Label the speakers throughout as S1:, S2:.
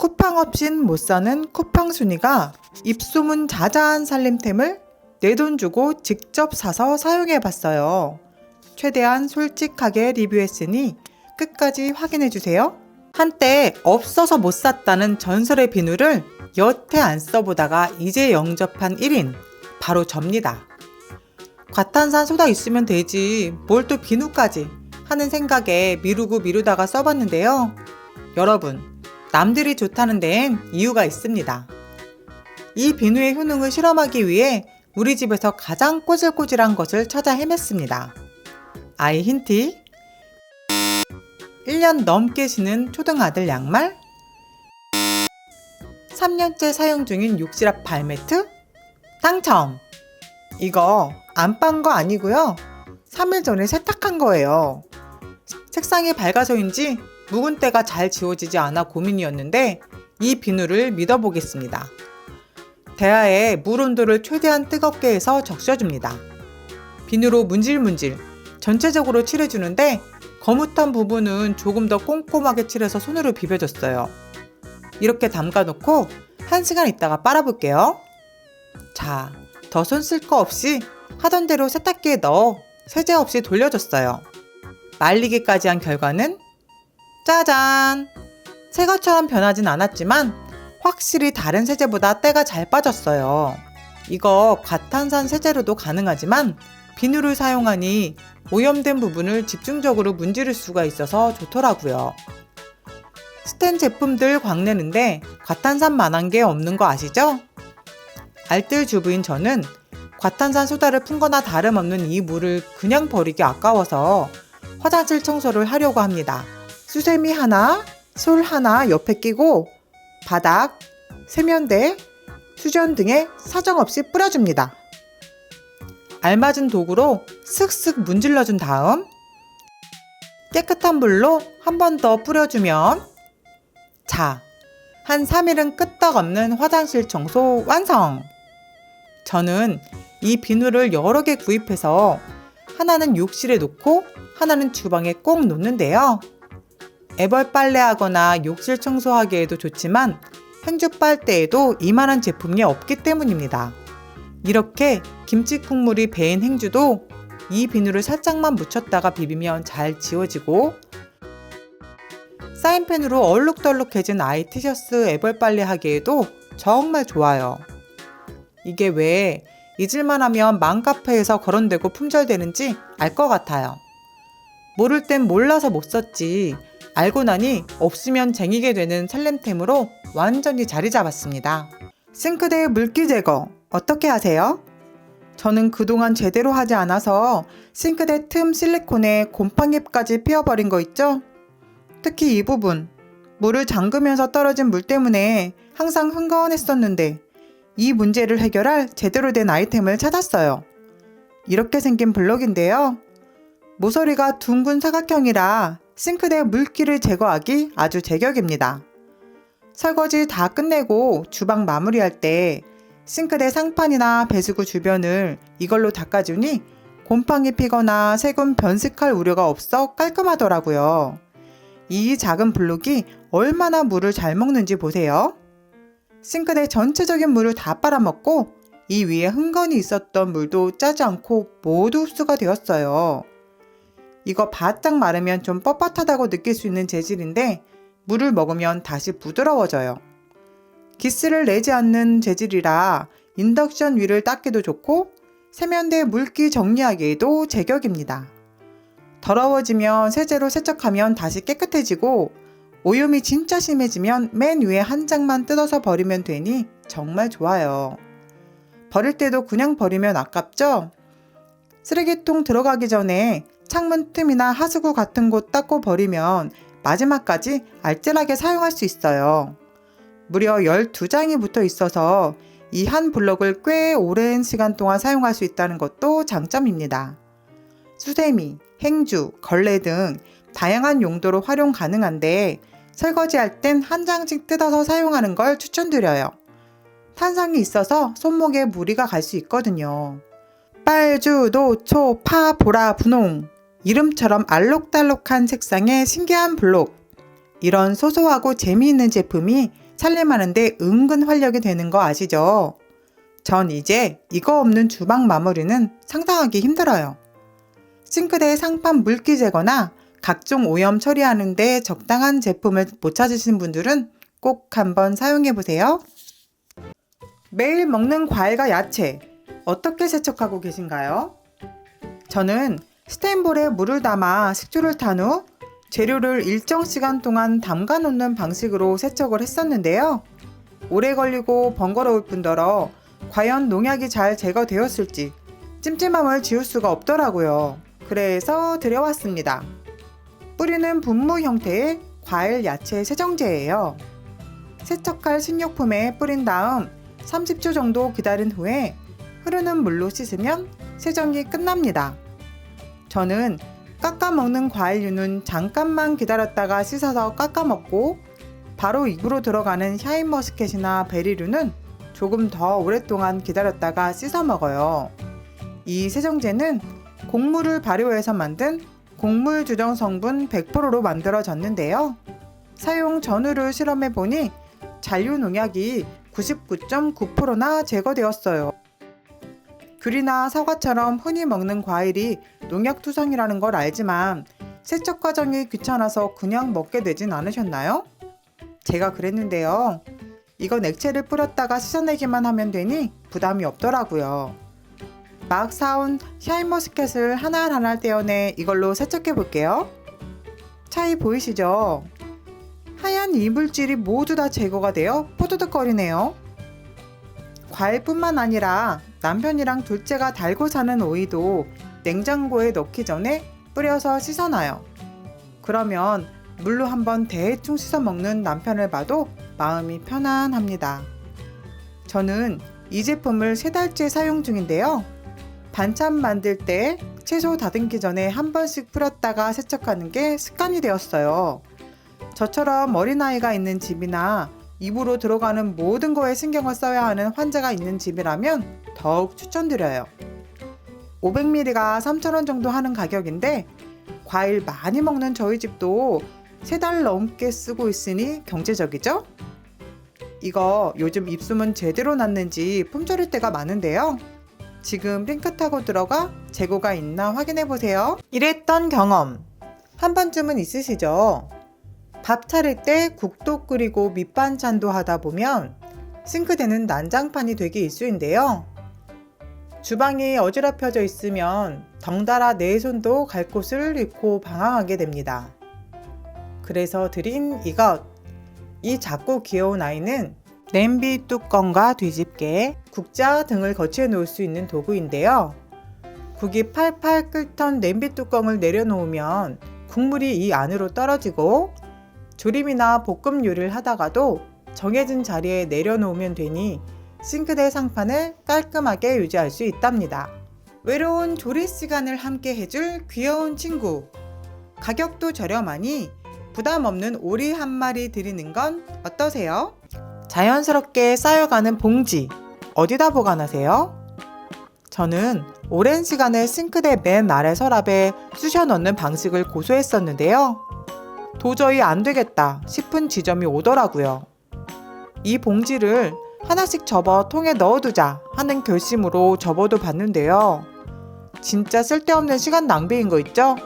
S1: 쿠팡 없인 못 사는 쿠팡순이가 입소문 자자한 살림템을 내 돈 주고 직접 사서 사용해봤어요. 최대한 솔직하게 리뷰했으니 끝까지 확인해주세요. 한때 없어서 못 샀다는 전설의 비누를 여태 안 써보다가 이제 영접한 1인, 바로 접니다. 과탄산 소다 있으면 되지 뭘 또 비누까지 하는 생각에 미루다가 써봤는데요. 여러분, 남들이 좋다는 데엔 이유가 있습니다. 이 비누의 효능을 실험하기 위해 우리 집에서 가장 꼬질꼬질한 것을 찾아 헤맸습니다. 아이 힌트: 1년 넘게 신은 초등아들 양말, 3년째 사용 중인 욕실앞 발매트, 당첨! 이거 안 빤 거 아니고요. 3일 전에 세탁한 거예요. 색상이 밝아서인지 묵은 때가 잘 지워지지 않아 고민이었는데 이 비누를 믿어보겠습니다. 대야에 물 온도를 최대한 뜨겁게 해서 적셔줍니다. 비누로 문질문질 전체적으로 칠해주는데 거뭇한 부분은 조금 더 꼼꼼하게 칠해서 손으로 비벼줬어요. 이렇게 담가놓고 1시간 있다가 빨아볼게요. 자, 더 손 쓸 거 없이 하던 대로 세탁기에 넣어 세제 없이 돌려줬어요. 말리기까지 한 결과는 짜잔! 새 것처럼 변하진 않았지만 확실히 다른 세제보다 때가 잘 빠졌어요. 이거 과탄산 세제로도 가능하지만 비누를 사용하니 오염된 부분을 집중적으로 문지를 수가 있어서 좋더라고요. 스텐 제품들 광내는데 과탄산만한 게 없는 거 아시죠? 알뜰 주부인 저는 과탄산 소다를 푼 거나 다름없는 이 물을 그냥 버리기 아까워서 화장실 청소를 하려고 합니다. 수세미 하나, 솔 하나 옆에 끼고 바닥, 세면대, 수전 등에 사정없이 뿌려줍니다. 알맞은 도구로 슥슥 문질러준 다음 깨끗한 물로 한 번 더 뿌려주면 자, 한 3일은 끄떡없는 화장실 청소 완성! 저는 이 비누를 여러 개 구입해서 하나는 욕실에 놓고 하나는 주방에 꼭 놓는데요. 애벌 빨래하거나 욕실 청소하기에도 좋지만 행주 빨대에도 이만한 제품이 없기 때문입니다. 이렇게 김치 국물이 배인 행주도 이 비누를 살짝만 묻혔다가 비비면 잘 지워지고 사인펜으로 얼룩덜룩해진 아이 티셔츠 애벌 빨래 하기에도 정말 좋아요. 이게 왜 잊을만 하면 맘카페에서 거론되고 품절되는지 알 것 같아요. 모를 땐 몰라서 못 썼지 알고 나니 없으면 쟁이게 되는 살림템으로 완전히 자리 잡았습니다. 싱크대의 물기 제거 어떻게 하세요? 저는 그동안 제대로 하지 않아서 싱크대 틈 실리콘에 곰팡이까지 피어버린 거 있죠? 특히 이 부분, 물을 잠그면서 떨어진 물 때문에 항상 흥건했었는데 이 문제를 해결할 제대로 된 아이템을 찾았어요. 이렇게 생긴 블럭인데요. 모서리가 둥근 사각형이라 싱크대 물기를 제거하기 아주 제격입니다. 설거지 다 끝내고 주방 마무리할 때 싱크대 상판이나 배수구 주변을 이걸로 닦아주니 곰팡이 피거나 세균 변색할 우려가 없어 깔끔하더라고요. 이 작은 블록이 얼마나 물을 잘 먹는지 보세요. 싱크대 전체적인 물을 다 빨아먹고 이 위에 흥건히 있었던 물도 짜지 않고 모두 흡수가 되었어요. 이거 바짝 마르면 좀 뻣뻣하다고 느낄 수 있는 재질인데 물을 먹으면 다시 부드러워져요. 기스를 내지 않는 재질이라 인덕션 위를 닦기도 좋고 세면대 물기 정리하기에도 제격입니다. 더러워지면 세제로 세척하면 다시 깨끗해지고 오염이 진짜 심해지면 맨 위에 한 장만 뜯어서 버리면 되니 정말 좋아요. 버릴 때도 그냥 버리면 아깝죠? 쓰레기통 들어가기 전에 창문 틈이나 하수구 같은 곳 닦고 버리면 마지막까지 알뜰하게 사용할 수 있어요. 무려 12장이 붙어 있어서 이 한 블럭을 꽤 오랜 시간 동안 사용할 수 있다는 것도 장점입니다. 수세미, 행주, 걸레 등 다양한 용도로 활용 가능한데 설거지할 땐 한 장씩 뜯어서 사용하는 걸 추천드려요. 탄성이 있어서 손목에 무리가 갈 수 있거든요. 빨주, 노초, 파, 보라, 분홍 이름처럼 알록달록한 색상의 신기한 블록. 이런 소소하고 재미있는 제품이 살림하는데 은근 활력이 되는 거 아시죠? 전 이제 이거 없는 주방 마무리는 상상하기 힘들어요. 싱크대 상판 물기 제거나 각종 오염 처리하는데 적당한 제품을 못 찾으신 분들은 꼭 한번 사용해 보세요. 매일 먹는 과일과 야채 어떻게 세척하고 계신가요? 저는 스테인볼에 물을 담아 식초를 탄 후 재료를 일정 시간 동안 담가 놓는 방식으로 세척을 했었는데요. 오래 걸리고 번거로울 뿐더러 과연 농약이 잘 제거되었을지 찜찜함을 지울 수가 없더라고요. 그래서 들여왔습니다. 뿌리는 분무 형태의 과일 야채 세정제예요. 세척할 식료품에 뿌린 다음 30초 정도 기다린 후에 흐르는 물로 씻으면 세정이 끝납니다. 저는 깎아 먹는 과일류는 잠깐만 기다렸다가 씻어서 깎아 먹고 바로 입으로 들어가는 샤인머스켓이나 베리류는 조금 더 오랫동안 기다렸다가 씻어 먹어요. 이 세정제는 곡물을 발효해서 만든 곡물 주정 성분 100%로 만들어졌는데요. 사용 전후를 실험해 보니 잔류 농약이 99.9%나 제거되었어요. 귤이나 사과처럼 흔히 먹는 과일이 농약투성이라는 걸 알지만 세척 과정이 귀찮아서 그냥 먹게 되진 않으셨나요? 제가 그랬는데요. 이건 액체를 뿌렸다가 씻어내기만 하면 되니 부담이 없더라고요. 막 사온 샤인머스켓을 하나하나 떼어내 이걸로 세척해 볼게요. 차이 보이시죠? 하얀 이물질이 모두 다 제거가 되어 뽀드득거리네요. 과일뿐만 아니라 남편이랑 둘째가 달고 사는 오이도 냉장고에 넣기 전에 뿌려서 씻어놔요. 그러면 물로 한번 대충 씻어 먹는 남편을 봐도 마음이 편안합니다. 저는 이 제품을 3달째 사용 중인데요. 반찬 만들 때 채소 다듬기 전에 한 번씩 뿌렸다가 세척하는 게 습관이 되었어요. 저처럼 어린아이가 있는 집이나 입으로 들어가는 모든 거에 신경을 써야 하는 환자가 있는 집이라면 더욱 추천드려요. 500ml가 3,000원 정도 하는 가격인데 과일 많이 먹는 저희 집도 3달 넘게 쓰고 있으니 경제적이죠? 이거 요즘 입수문 제대로 났는지 품절일 때가 많은데요. 지금 링크 타고 들어가 재고가 있나 확인해보세요. 이랬던 경험 한 번쯤은 있으시죠? 밥 차릴 때 국도 끓이고 밑반찬도 하다 보면 싱크대는 난장판이 되기 일쑤인데요. 주방이 어지럽혀져 있으면 덩달아 내 손도 갈 곳을 잃고 방황하게 됩니다. 그래서 드린 이것, 이 작고 귀여운 아이는 냄비 뚜껑과 뒤집개, 국자 등을 거치해 놓을 수 있는 도구인데요. 국이 팔팔 끓던 냄비 뚜껑을 내려놓으면 국물이 이 안으로 떨어지고 조림이나 볶음 요리를 하다가도 정해진 자리에 내려놓으면 되니 싱크대 상판을 깔끔하게 유지할 수 있답니다. 외로운 조리 시간을 함께 해줄 귀여운 친구. 가격도 저렴하니 부담 없는 오리 한 마리 드리는 건 어떠세요? 자연스럽게 쌓여가는 봉지 어디다 보관하세요? 저는 오랜 시간을 싱크대 맨 아래 서랍에 쑤셔 넣는 방식을 고수했었는데요. 도저히 안 되겠다 싶은 지점이 오더라고요. 이 봉지를 하나씩 접어 통에 넣어두자 하는 결심으로 접어도 봤는데요. 진짜 쓸데없는 시간 낭비인 거 있죠?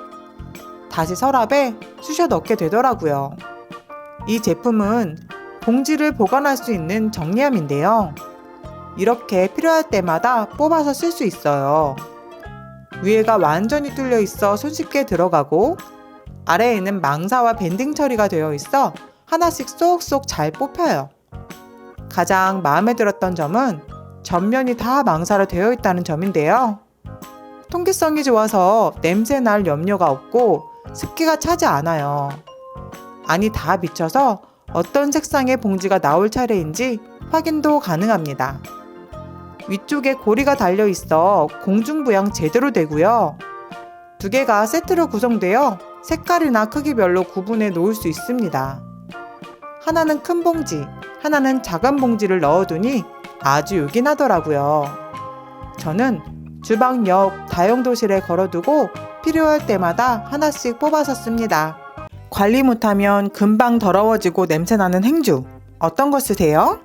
S1: 다시 서랍에 쑤셔 넣게 되더라고요. 이 제품은 봉지를 보관할 수 있는 정리함인데요. 이렇게 필요할 때마다 뽑아서 쓸 수 있어요. 위에가 완전히 뚫려 있어 손쉽게 들어가고 아래에는 망사와 밴딩 처리가 되어 있어 하나씩 쏙쏙 잘 뽑혀요. 가장 마음에 들었던 점은 전면이 다 망사로 되어 있다는 점인데요. 통기성이 좋아서 냄새 날 염려가 없고 습기가 차지 않아요. 안이 다 비쳐서 어떤 색상의 봉지가 나올 차례인지 확인도 가능합니다. 위쪽에 고리가 달려 있어 공중부양 제대로 되고요. 2개가 세트로 구성되어 색깔이나 크기별로 구분해 놓을 수 있습니다. 하나는 큰 봉지, 하나는 작은 봉지를 넣어두니 아주 요긴하더라고요. 저는 주방 옆 다용도실에 걸어두고 필요할 때마다 하나씩 뽑아서 씁니다. 관리 못하면 금방 더러워지고 냄새나는 행주 어떤 거 쓰세요?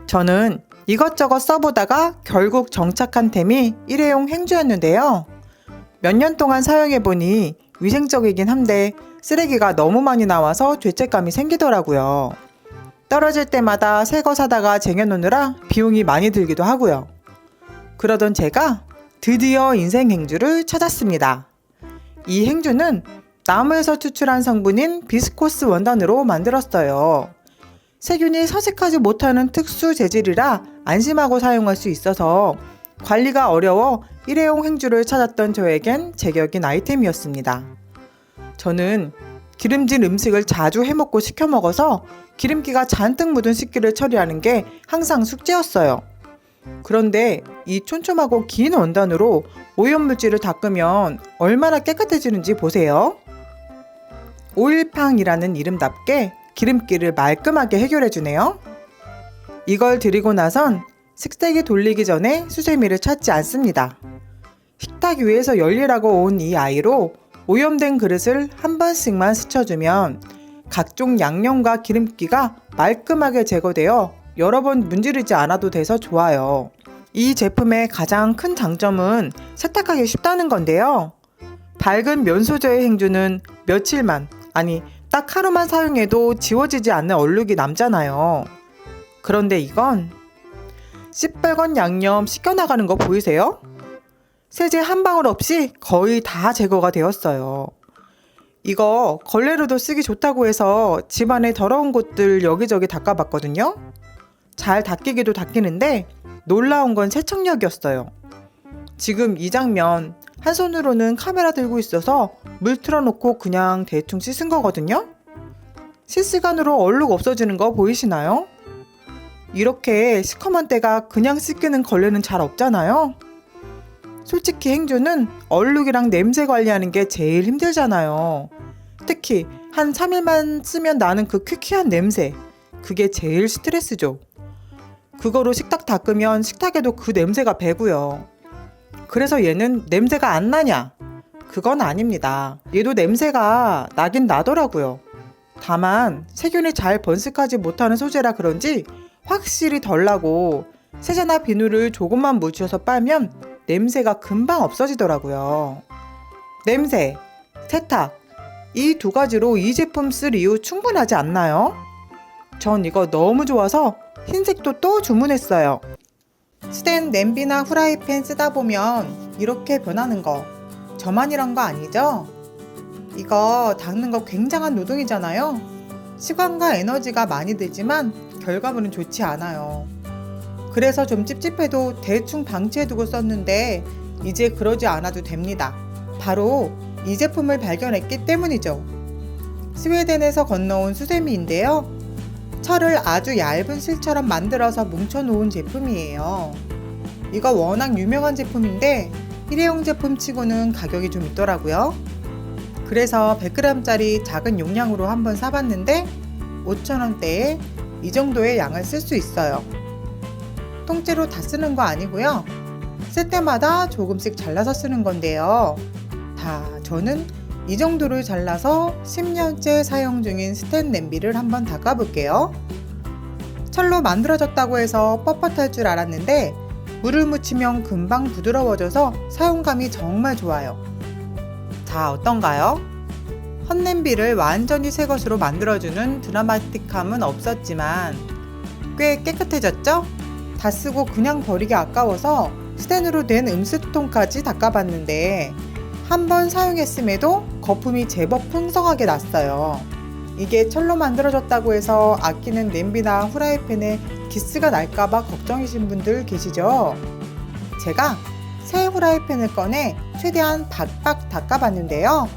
S1: 저는 이것저것 써보다가 결국 정착한 템이 일회용 행주였는데요. 몇 년 동안 사용해보니 위생적이긴 한데 쓰레기가 너무 많이 나와서 죄책감이 생기더라고요. 떨어질 때마다 새 거 사다가 쟁여놓느라 비용이 많이 들기도 하고요. 그러던 제가 드디어 인생 행주를 찾았습니다. 이 행주는 나무에서 추출한 성분인 비스코스 원단으로 만들었어요. 세균이 서식하지 못하는 특수 재질이라 안심하고 사용할 수 있어서 관리가 어려워 일회용 행주를 찾았던 저에겐 제격인 아이템이었습니다. 저는 기름진 음식을 자주 해먹고 시켜 먹어서 기름기가 잔뜩 묻은 식기를 처리하는 게 항상 숙제였어요. 그런데 이 촘촘하고 긴 원단으로 오염물질을 닦으면 얼마나 깨끗해지는지 보세요. 오일팡이라는 이름답게 기름기를 말끔하게 해결해주네요. 이걸 들이고 나선 식세기 돌리기 전에 수세미를 찾지 않습니다. 식탁 위에서 열일하고 온 이 아이로 오염된 그릇을 한 번씩만 스쳐주면 각종 양념과 기름기가 말끔하게 제거되어 여러 번 문지르지 않아도 돼서 좋아요. 이 제품의 가장 큰 장점은 세탁하기 쉽다는 건데요. 밝은 면 소재의 행주는 며칠만, 아니 딱 하루만 사용해도 지워지지 않는 얼룩이 남잖아요. 그런데 이건 시뻘건 양념 씻겨나가는 거 보이세요? 세제 한 방울 없이 거의 다 제거가 되었어요. 이거 걸레로도 쓰기 좋다고 해서 집안에 더러운 곳들 여기저기 닦아봤거든요. 잘 닦이기도 닦이는데 놀라운 건 세척력이었어요. 지금 이 장면 한 손으로는 카메라 들고 있어서 물 틀어놓고 그냥 대충 씻은 거거든요. 실시간으로 얼룩 없어지는 거 보이시나요? 이렇게 시커먼 때가 그냥 씻기는 걸레는 잘 없잖아요. 솔직히 행주는 얼룩이랑 냄새 관리하는 게 제일 힘들잖아요. 특히 한 3일만 쓰면 나는 그 퀴퀴한 냄새, 그게 제일 스트레스죠. 그거로 식탁 닦으면 식탁에도 그 냄새가 배고요. 그래서 얘는 냄새가 안 나냐? 그건 아닙니다. 얘도 냄새가 나긴 나더라고요. 다만 세균이 잘 번식하지 못하는 소재라 그런지 확실히 덜 나고 세제나 비누를 조금만 묻혀서 빨면 냄새가 금방 없어지더라고요. 냄새, 세탁, 이 두 가지로 이 제품 쓸 이유 충분하지 않나요? 전 이거 너무 좋아서 흰색도 또 주문했어요. 스텐 냄비나 후라이팬 쓰다 보면 이렇게 변하는 거 저만 이런 거 아니죠? 이거 닦는 거 굉장한 노동이잖아요. 시간과 에너지가 많이 들지만 결과물은 좋지 않아요. 그래서 좀 찝찝해도 대충 방치해두고 썼는데 이제 그러지 않아도 됩니다. 바로 이 제품을 발견했기 때문이죠. 스웨덴에서 건너온 수세미인데요. 철을 아주 얇은 실처럼 만들어서 뭉쳐놓은 제품이에요. 이거 워낙 유명한 제품인데 일회용 제품 치고는 가격이 좀 있더라고요. 그래서 100g짜리 작은 용량으로 한번 사봤는데 5,000원대에 이 정도의 양을 쓸 수 있어요. 통째로 다 쓰는 거 아니고요. 쓸 때마다 조금씩 잘라서 쓰는 건데요. 저는 이 정도를 잘라서 10년째 사용 중인 스텐 냄비를 한번 닦아볼게요. 철로 만들어졌다고 해서 뻣뻣할 줄 알았는데 물을 묻히면 금방 부드러워져서 사용감이 정말 좋아요. 자, 어떤가요? 헛냄비를 완전히 새 것으로 만들어주는 드라마틱함은 없었지만 꽤 깨끗해졌죠? 다 쓰고 그냥 버리기 아까워서 스텐으로 된 음수통까지 닦아봤는데 한 번 사용했음에도 거품이 제법 풍성하게 났어요. 이게 철로 만들어졌다고 해서 아끼는 냄비나 후라이팬에 기스가 날까봐 걱정이신 분들 계시죠? 제가 새 후라이팬을 꺼내 최대한 박박 닦아봤는데요.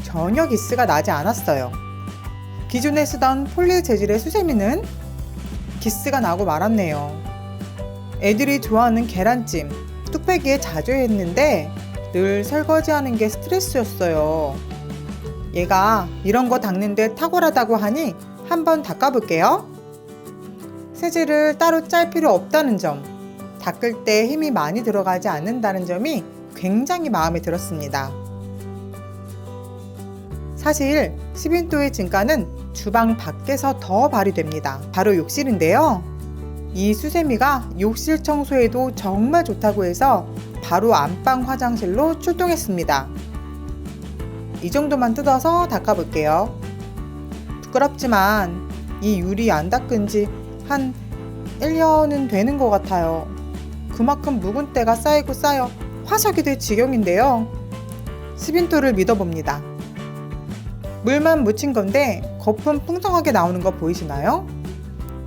S1: 전혀 기스가 나지 않았어요. 기존에 쓰던 폴리 재질의 수세미는 기스가 나고 말았네요. 애들이 좋아하는 계란찜, 뚝배기에 자주 했는데 늘 설거지하는 게 스트레스였어요. 얘가 이런 거 닦는데 탁월하다고 하니 한번 닦아볼게요. 세제를 따로 짤 필요 없다는 점, 닦을 때 힘이 많이 들어가지 않는다는 점이 굉장히 마음에 들었습니다. 사실 10인도의 진가는 주방 밖에서 더 발휘됩니다. 바로 욕실인데요. 이 수세미가 욕실 청소에도 정말 좋다고 해서 바로 안방 화장실로 출동했습니다. 이 정도만 뜯어서 닦아볼게요. 부끄럽지만 이 유리 안 닦은 지 한 1년은 되는 것 같아요. 그만큼 묵은 때가 쌓이고 쌓여 화석이 될 지경인데요. 스빈토를 믿어봅니다. 물만 묻힌 건데 거품 풍성하게 나오는 거 보이시나요?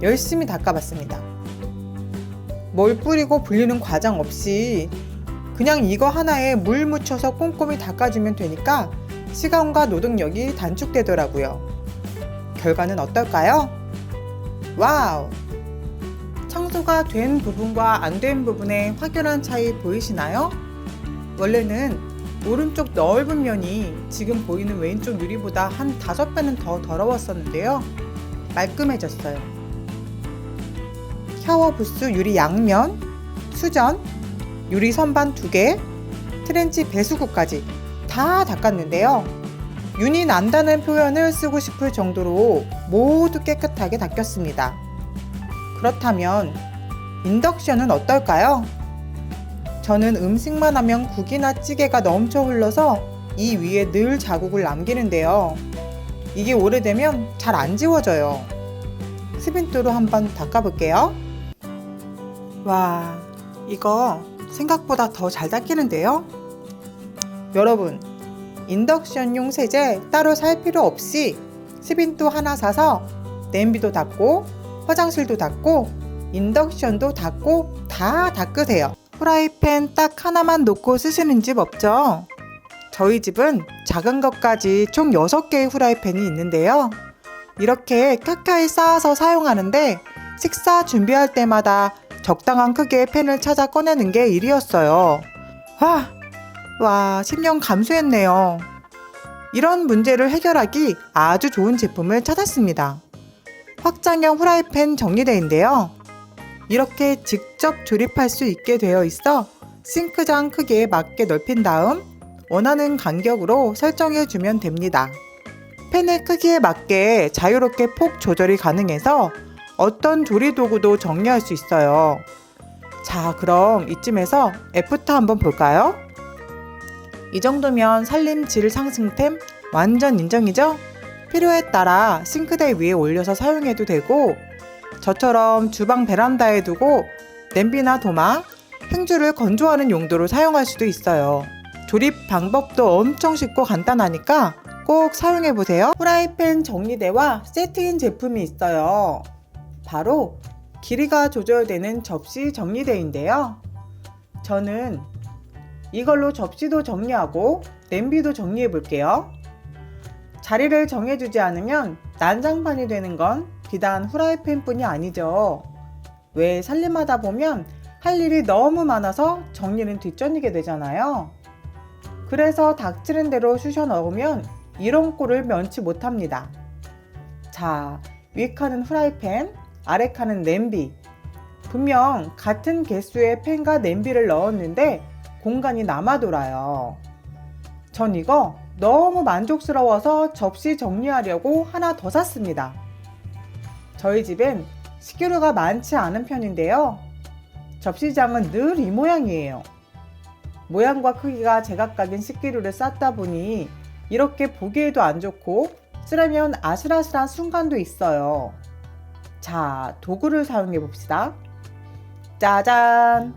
S1: 열심히 닦아봤습니다. 뭘 뿌리고 불리는 과정 없이 그냥 이거 하나에 물 묻혀서 꼼꼼히 닦아주면 되니까 시간과 노동력이 단축되더라고요. 결과는 어떨까요? 와우! 청소가 된 부분과 안 된 부분의 확연한 차이 보이시나요? 원래는 오른쪽 넓은 면이 지금 보이는 왼쪽 유리보다 한 5배는 더 더러웠었는데요. 말끔해졌어요. 샤워 부스 유리 양면, 수전, 유리 선반 2개, 트렌치 배수구까지 다 닦았는데요. 윤이 난다는 표현을 쓰고 싶을 정도로 모두 깨끗하게 닦였습니다. 그렇다면 인덕션은 어떨까요? 저는 음식만 하면 국이나 찌개가 넘쳐 흘러서 이 위에 늘 자국을 남기는데요. 이게 오래되면 잘 안 지워져요. 스빈토로 한번 닦아볼게요. 와, 이거 생각보다 더 잘 닦이는데요? 여러분, 인덕션용 세제 따로 살 필요 없이 스빈토 하나 사서 냄비도 닦고 화장실도 닦고 인덕션도 닦고 다 닦으세요. 후라이팬 딱 하나만 놓고 쓰시는 집 없죠? 저희 집은 작은 것까지 총 6개의 후라이팬이 있는데요. 이렇게 켜켜이 쌓아서 사용하는데 식사 준비할 때마다 적당한 크기의 팬을 찾아 꺼내는 게 일이었어요. 와, 10년 감수했네요. 이런 문제를 해결하기 아주 좋은 제품을 찾았습니다. 확장형 후라이팬 정리대인데요. 이렇게 직접 조립할 수 있게 되어 있어 싱크장 크기에 맞게 넓힌 다음 원하는 간격으로 설정해 주면 됩니다. 팬의 크기에 맞게 자유롭게 폭 조절이 가능해서 어떤 조리 도구도 정리할 수 있어요. 자, 그럼 이쯤에서 애프터 한번 볼까요? 이 정도면 살림 질 상승템 완전 인정이죠? 필요에 따라 싱크대 위에 올려서 사용해도 되고 저처럼 주방 베란다에 두고 냄비나 도마, 행주를 건조하는 용도로 사용할 수도 있어요. 조립 방법도 엄청 쉽고 간단하니까 꼭 사용해보세요. 후라이팬 정리대와 세트인 제품이 있어요. 바로 길이가 조절되는 접시 정리대인데요. 저는 이걸로 접시도 정리하고 냄비도 정리해 볼게요. 자리를 정해주지 않으면 난장판이 되는 건 비단 후라이팬 뿐이 아니죠. 왜 살림하다 보면 할 일이 너무 많아서 정리는 뒷전이게 되잖아요. 그래서 닥치는 대로 쑤셔 넣으면 이런 꼴을 면치 못합니다. 자, 위 칸은 후라이팬, 아래 칸은 냄비. 분명 같은 개수의 팬과 냄비를 넣었는데 공간이 남아 돌아요. 전 이거 너무 만족스러워서 접시 정리하려고 하나 더 샀습니다. 저희 집엔 식기류가 많지 않은 편인데요. 접시장은 늘 이 모양이에요. 모양과 크기가 제각각인 식기류를 쌌다 보니 이렇게 보기에도 안 좋고 쓰려면 아슬아슬한 순간도 있어요. 자, 도구를 사용해 봅시다. 짜잔!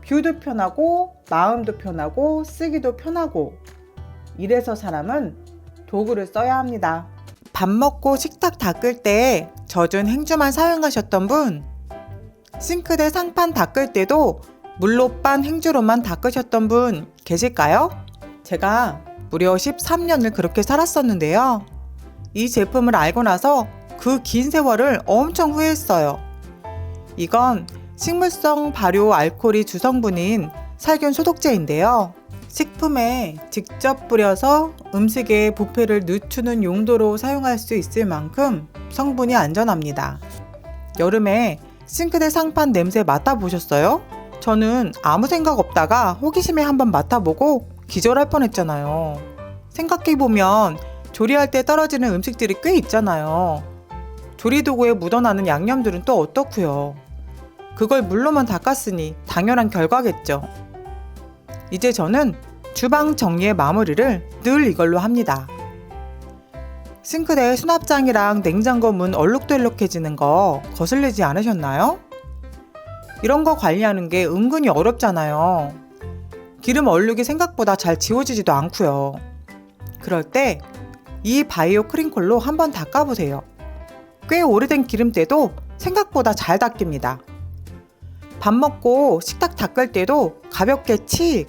S1: 뷰도 편하고 마음도 편하고 쓰기도 편하고 이래서 사람은 도구를 써야 합니다. 밥 먹고 식탁 닦을 때 젖은 행주만 사용하셨던 분, 싱크대 상판 닦을 때도 물로 빤 행주로만 닦으셨던 분 계실까요? 제가 무려 13년을 그렇게 살았었는데요. 이 제품을 알고 나서 그 긴 세월을 엄청 후회했어요. 이건 식물성 발효 알코올이 주성분인 살균 소독제인데요. 식품에 직접 뿌려서 음식에 부패를 늦추는 용도로 사용할 수 있을 만큼 성분이 안전합니다. 여름에 싱크대 상판 냄새 맡아보셨어요? 저는 아무 생각 없다가 호기심에 한번 맡아보고 기절할 뻔했잖아요. 생각해보면 조리할 때 떨어지는 음식들이 꽤 있잖아요. 조리도구에 묻어나는 양념들은 또 어떻고요. 그걸 물로만 닦았으니 당연한 결과겠죠. 이제 저는 주방 정리의 마무리를 늘 이걸로 합니다. 싱크대 수납장이랑 냉장고 문 얼룩덜룩해지는 거 거슬리지 않으셨나요? 이런 거 관리하는 게 은근히 어렵잖아요. 기름 얼룩이 생각보다 잘 지워지지도 않고요. 그럴 때 이 바이오 크린콜로 한번 닦아보세요. 꽤 오래된 기름때도 생각보다 잘 닦입니다. 밥 먹고 식탁 닦을 때도 가볍게 칙!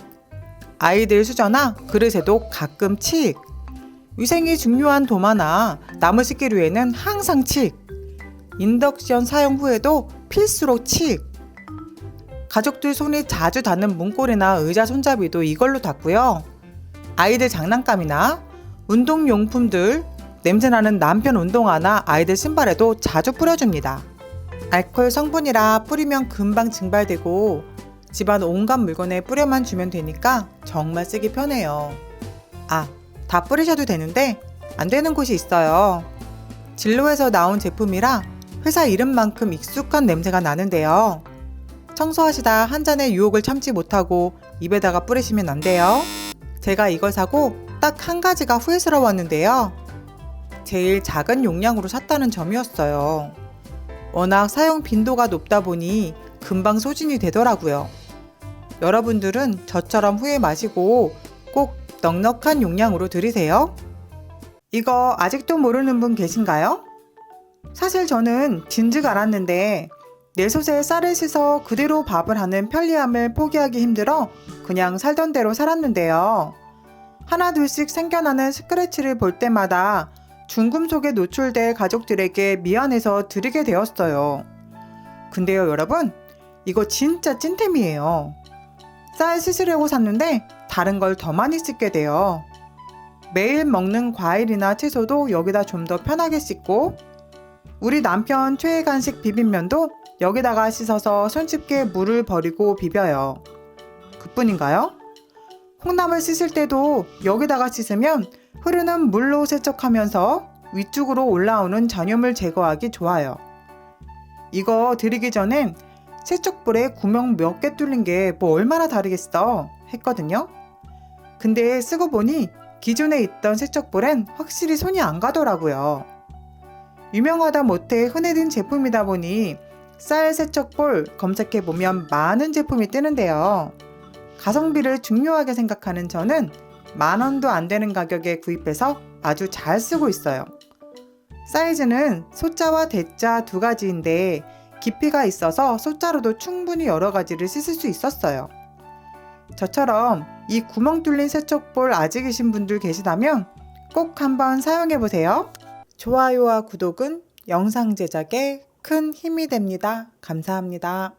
S1: 아이들 수저나 그릇에도 가끔 칙! 위생이 중요한 도마나 나무 씻기류에는 항상 칙! 인덕션 사용 후에도 필수로 칙! 가족들 손이 자주 닿는 문고리나 의자 손잡이도 이걸로 닦고요. 아이들 장난감이나 운동용품들, 냄새나는 남편 운동화나 아이들 신발에도 자주 뿌려줍니다. 알코올 성분이라 뿌리면 금방 증발되고 집안 온갖 물건에 뿌려만 주면 되니까 정말 쓰기 편해요. 다 뿌리셔도 되는데 안 되는 곳이 있어요. 진로에서 나온 제품이라 회사 이름만큼 익숙한 냄새가 나는데요. 청소하시다 한 잔의 유혹을 참지 못하고 입에다가 뿌리시면 안 돼요. 제가 이걸 사고 딱 한 가지가 후회스러웠는데요. 제일 작은 용량으로 샀다는 점이었어요. 워낙 사용 빈도가 높다 보니 금방 소진이 되더라고요. 여러분들은 저처럼 후회 마시고 꼭 넉넉한 용량으로 들이세요. 이거 아직도 모르는 분 계신가요? 사실 저는 진즉 알았는데 내 솥에 쌀을 씻어 그대로 밥을 하는 편리함을 포기하기 힘들어 그냥 살던 대로 살았는데요. 하나둘씩 생겨나는 스크래치를 볼 때마다 중금속에 노출될 가족들에게 미안해서 드리게 되었어요. 근데요 여러분, 이거 진짜 찐템이에요. 쌀 씻으려고 샀는데 다른 걸 더 많이 씻게 돼요. 매일 먹는 과일이나 채소도 여기다 좀 더 편하게 씻고, 우리 남편 최애 간식 비빔면도 여기다가 씻어서 손쉽게 물을 버리고 비벼요. 그뿐인가요? 콩나물 씻을 때도 여기다가 씻으면 흐르는 물로 세척하면서 위쪽으로 올라오는 잔여물 제거하기 좋아요. 이거 드리기 전엔 세척볼에 구멍 몇 개 뚫린 게 뭐 얼마나 다르겠어 했거든요. 근데 쓰고 보니 기존에 있던 세척볼엔 확실히 손이 안 가더라고요. 유명하다 못해 흔해진 제품이다 보니 쌀 세척볼 검색해보면 많은 제품이 뜨는데요. 가성비를 중요하게 생각하는 저는 10,000원도 안 되는 가격에 구입해서 아주 잘 쓰고 있어요. 사이즈는 소자와 대자 두 가지인데 깊이가 있어서 소자로도 충분히 여러 가지를 씻을 수 있었어요. 저처럼 이 구멍 뚫린 세척볼 아직이신 분들 계시다면 꼭 한번 사용해보세요. 좋아요와 구독은 영상 제작에 큰 힘이 됩니다. 감사합니다.